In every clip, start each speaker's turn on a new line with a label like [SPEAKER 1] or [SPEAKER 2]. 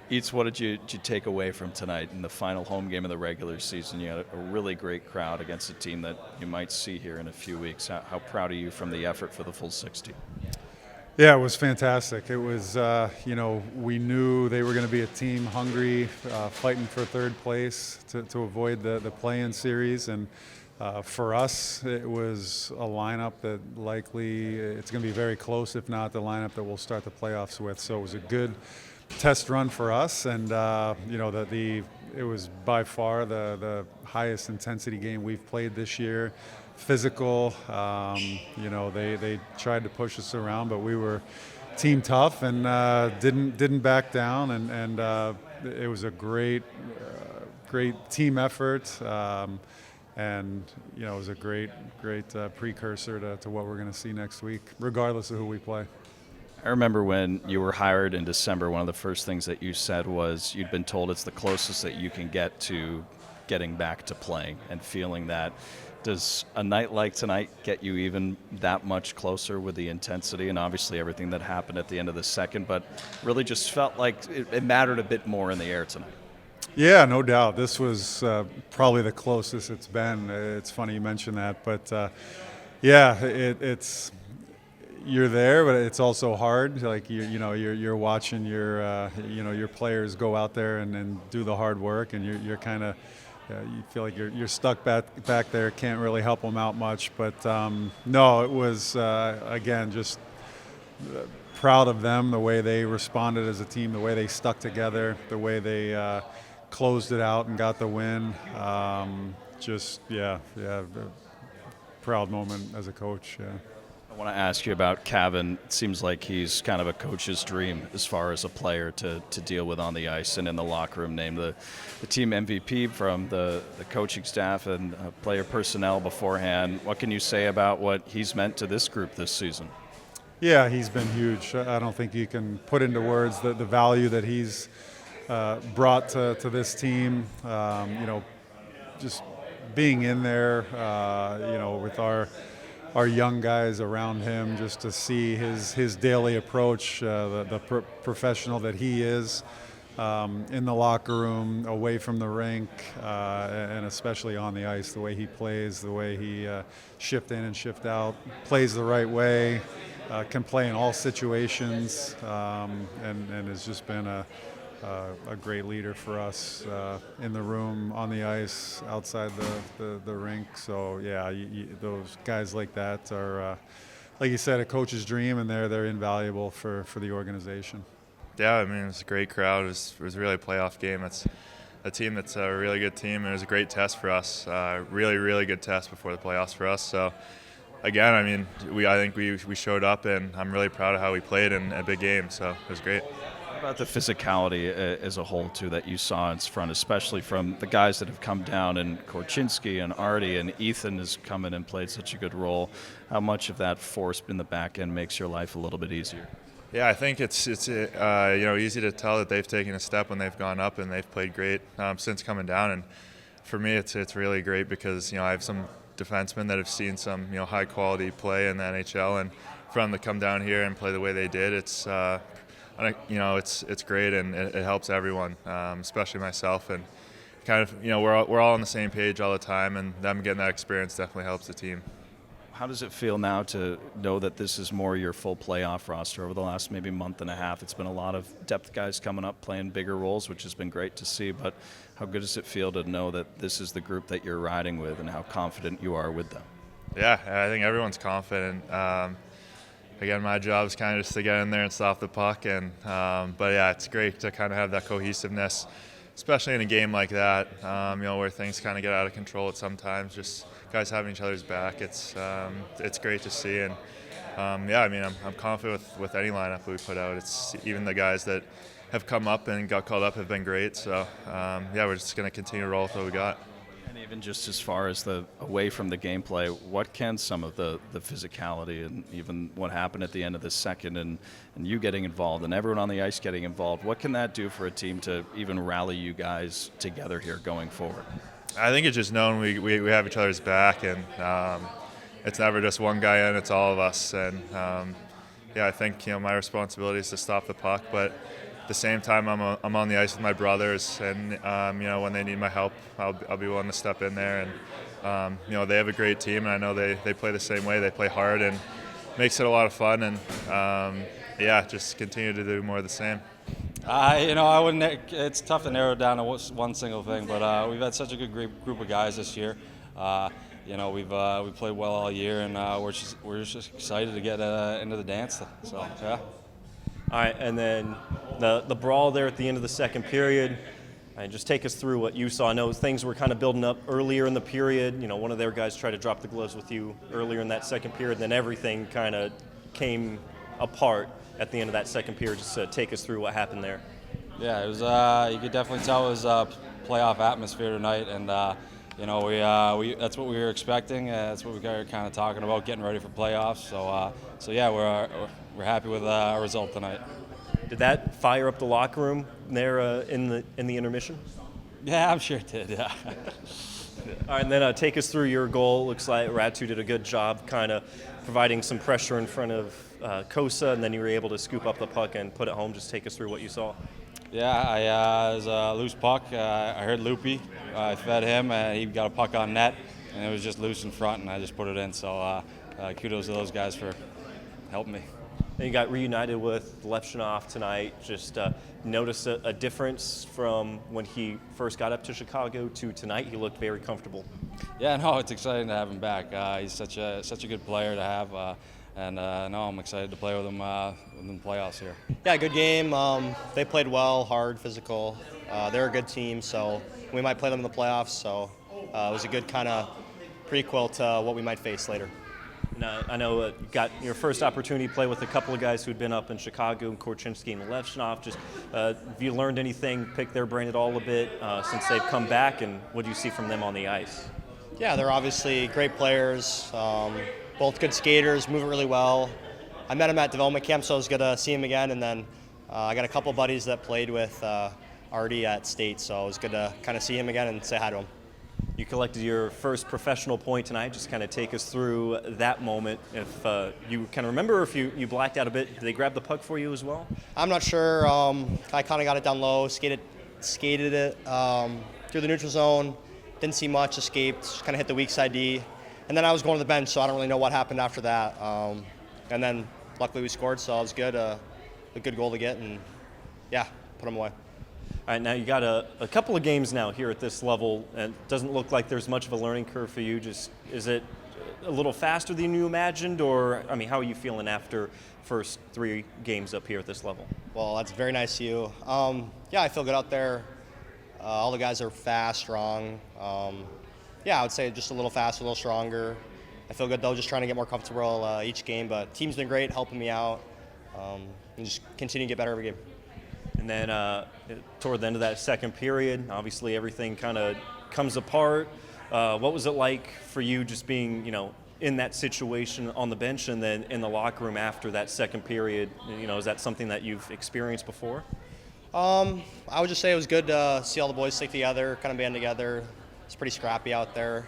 [SPEAKER 1] Eats, what did you take away from tonight in the final home game of the regular season? You had a really great crowd against a team that you might see here in a few weeks. How proud are you from the effort for the full 60?
[SPEAKER 2] Yeah, it was fantastic. It was, we knew they were going to be a team hungry, fighting for third place to avoid the play-in series. And for us, it was a lineup that likely it's going to be very close, if not the lineup that we'll start the playoffs with. So it was a good test run for us, and it was by far the highest intensity game we've played this year. Physical, they tried to push us around, but we were team tough and didn't back down, and it was a great team effort, and it was a great precursor to what we're going to see next week, regardless of who we play.
[SPEAKER 1] I remember when you were hired in December, one of the first things that you said was you'd been told it's the closest that you can get to getting back to playing and feeling that. Does a night like tonight get you even that much closer with the intensity and obviously everything that happened at the end of the second, but really just felt like it mattered a bit more in the air tonight?
[SPEAKER 2] Yeah, no doubt. This was probably the closest it's been. It's funny you mention that, but it's you're there, but it's also hard. Like you're watching your players go out there and do the hard work, and you're kind of you feel like you're stuck back there. Can't really help them out much. But no, it was again just proud of them, the way they responded as a team, the way they stuck together, the way they closed it out and got the win. Proud moment as a coach. Yeah.
[SPEAKER 1] I want to ask you about Cavan. It seems like he's kind of a coach's dream as far as a player to deal with on the ice and in the locker room. Named the team MVP from the coaching staff and player personnel beforehand. What can you say about what he's meant to this group this season?
[SPEAKER 2] Yeah, he's been huge. I don't think you can put into words the value that he's brought to this team. Just being in there, with our young guys around him, just to see his daily approach, the professional that he is in the locker room, away from the rink, and especially on the ice, the way he plays, the way he shift in and shift out, plays the right way, can play in all situations, and has just been a great leader for us in the room, on the ice, outside the rink. So yeah, those guys like that are, like you said, a coach's dream, and they're invaluable for the organization.
[SPEAKER 3] Yeah, I mean, it was a great crowd. It was really a playoff game. It's a team that's a really good team, and it was a great test for us. Really, really good test before the playoffs for us. So again, I mean, I think we showed up, and I'm really proud of how we played in a big game. So it was great.
[SPEAKER 1] About the physicality as a whole, too, that you saw in front, especially from the guys that have come down, and Korchinski and Artie and Eaton has come in and played such a good role. How much of that force in the back end makes your life a little bit easier?
[SPEAKER 3] Yeah, I think it's easy to tell that they've taken a step when they've gone up, and they've played great since coming down. And for me, it's really great because I have some defensemen that have seen some high quality play in the NHL, and for them to come down here and play the way they did, it's great, and it helps everyone, especially myself, and kind of we're all on the same page all the time, and them getting that experience definitely helps the team.
[SPEAKER 1] How does it feel now to know that this is more your full playoff roster? Over the last maybe month and a half, it's been a lot of depth guys coming up, playing bigger roles, which has been great to see, but how good does it feel to know that this is the group that you're riding with and how confident you are with them?
[SPEAKER 3] Yeah, I think everyone's confident. Again, my job is kind of just to get in there and stop the puck, but yeah, it's great to kind of have that cohesiveness, especially in a game like that, where things kind of get out of control at sometimes. Just guys having each other's back, it's great to see, and I mean, I'm confident with any lineup we put out. It's even the guys that have come up and got called up have been great. So we're just going to continue to roll with what we got.
[SPEAKER 1] And even just as far as the away from the gameplay, what can some of the physicality and even what happened at the end of the second and you getting involved and everyone on the ice getting involved, what can that do for a team to even rally you guys together here going forward?
[SPEAKER 3] I think it's just knowing we have each other's back, and it's never just one guy in, it's all of us. And I think my responsibility is to stop the puck, but at the same time, I'm on the ice with my brothers, and when they need my help, I'll be willing to step in there. And they have a great team, and I know they play the same way. They play hard, and makes it a lot of fun. And just continue to do more of the same.
[SPEAKER 4] I wouldn't. It's tough to narrow it down to one single thing, but we've had such a good group of guys this year. We've played well all year, and we're just excited to get into the dance. So yeah.
[SPEAKER 5] All right, and then the brawl there at the end of the second period. Just take us through what you saw. I know things were kind of building up earlier in the period. One of their guys tried to drop the gloves with you earlier in that second period, then everything kind of came apart at the end of that second period. Just take us through what happened there.
[SPEAKER 4] Yeah, it was. You could definitely tell it was a playoff atmosphere tonight, and we that's what we were expecting. That's what we were kind of talking about, getting ready for playoffs. So yeah, we're happy with our result tonight.
[SPEAKER 5] Did that fire up the locker room there in the intermission?
[SPEAKER 4] Yeah, I'm sure it did. Yeah.
[SPEAKER 5] All right, and then take us through your goal. Looks like Ratu did a good job kind of providing some pressure in front of Kosa, and then you were able to scoop up the puck and put it home. Just take us through what you saw.
[SPEAKER 4] Yeah, it was a loose puck. I heard Loopy. I fed him, and he got a puck on net, and it was just loose in front, and I just put it in. So kudos to those guys for helping me.
[SPEAKER 5] And you got reunited with Levshunov tonight. Just notice a difference from when he first got up to Chicago to tonight. He looked very comfortable.
[SPEAKER 4] Yeah, no, it's exciting to have him back. He's such a good player to have, and I'm excited to play with him in the playoffs here.
[SPEAKER 6] Yeah, good game. They played well, hard, physical. They're a good team, so we might play them in the playoffs. So it was a good kind of prequel to what we might face later.
[SPEAKER 5] I know you got your first opportunity to play with a couple of guys who'd been up in Chicago, Korchinski and Levshunov. Just have you learned anything, picked their brain at all a bit since they've come back, and what do you see from them on the ice?
[SPEAKER 6] Yeah, they're obviously great players, both good skaters, move it really well. I met him at development camp, so it was good to see him again. And then I got a couple buddies that played with Artie at State, so it was good to kind of see him again and say hi to him.
[SPEAKER 5] You collected your first professional point tonight. Just kind of take us through that moment. If you kind of remember, if you blacked out a bit, did they grab the puck for you as well?
[SPEAKER 6] I'm not sure. I kind of got it down low, skated it through the neutral zone. Didn't see much, escaped, just kind of hit the weak side D. And then I was going to the bench, so I don't really know what happened after that. And then luckily we scored, so it was good. A good goal to get, and yeah, put them away.
[SPEAKER 5] All right, now you got a couple of games now here at this level, and it doesn't look like there's much of a learning curve for you. Just is it a little faster than you imagined, or how are you feeling after first 3 games up here at this level?
[SPEAKER 6] Well, that's very nice of you. Yeah, I feel good out there. All the guys are fast, strong. Yeah, I would say just a little faster, a little stronger. I feel good though, just trying to get more comfortable each game. But team's been great, helping me out, and just continue to get better every game.
[SPEAKER 5] And then toward the end of that second period, obviously everything kind of comes apart. What was it like for you just being, in that situation on the bench and then in the locker room after that second period? Is that something that you've experienced before?
[SPEAKER 6] I would just say it was good to see all the boys stick together, kind of band together. It's pretty scrappy out there.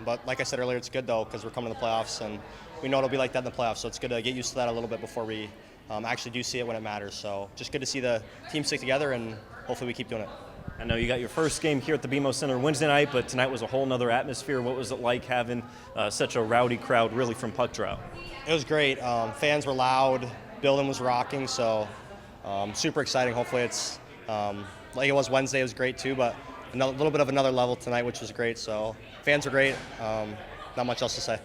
[SPEAKER 6] But like I said earlier, it's good though because we're coming to the playoffs and we know it'll be like that in the playoffs. So it's good to get used to that a little bit before we actually do see it when it matters. So just good to see the team stick together, and hopefully we keep doing it.
[SPEAKER 5] I know you got your first game here at the BMO Center Wednesday night, but tonight was a whole nother atmosphere. What was it like having such a rowdy crowd really from puck drop?
[SPEAKER 6] It was great. Fans were loud. Building was rocking. So super exciting. Hopefully it's like it was Wednesday. It was great too, but a little bit of another level tonight, which was great. So fans were great. Not much else to say.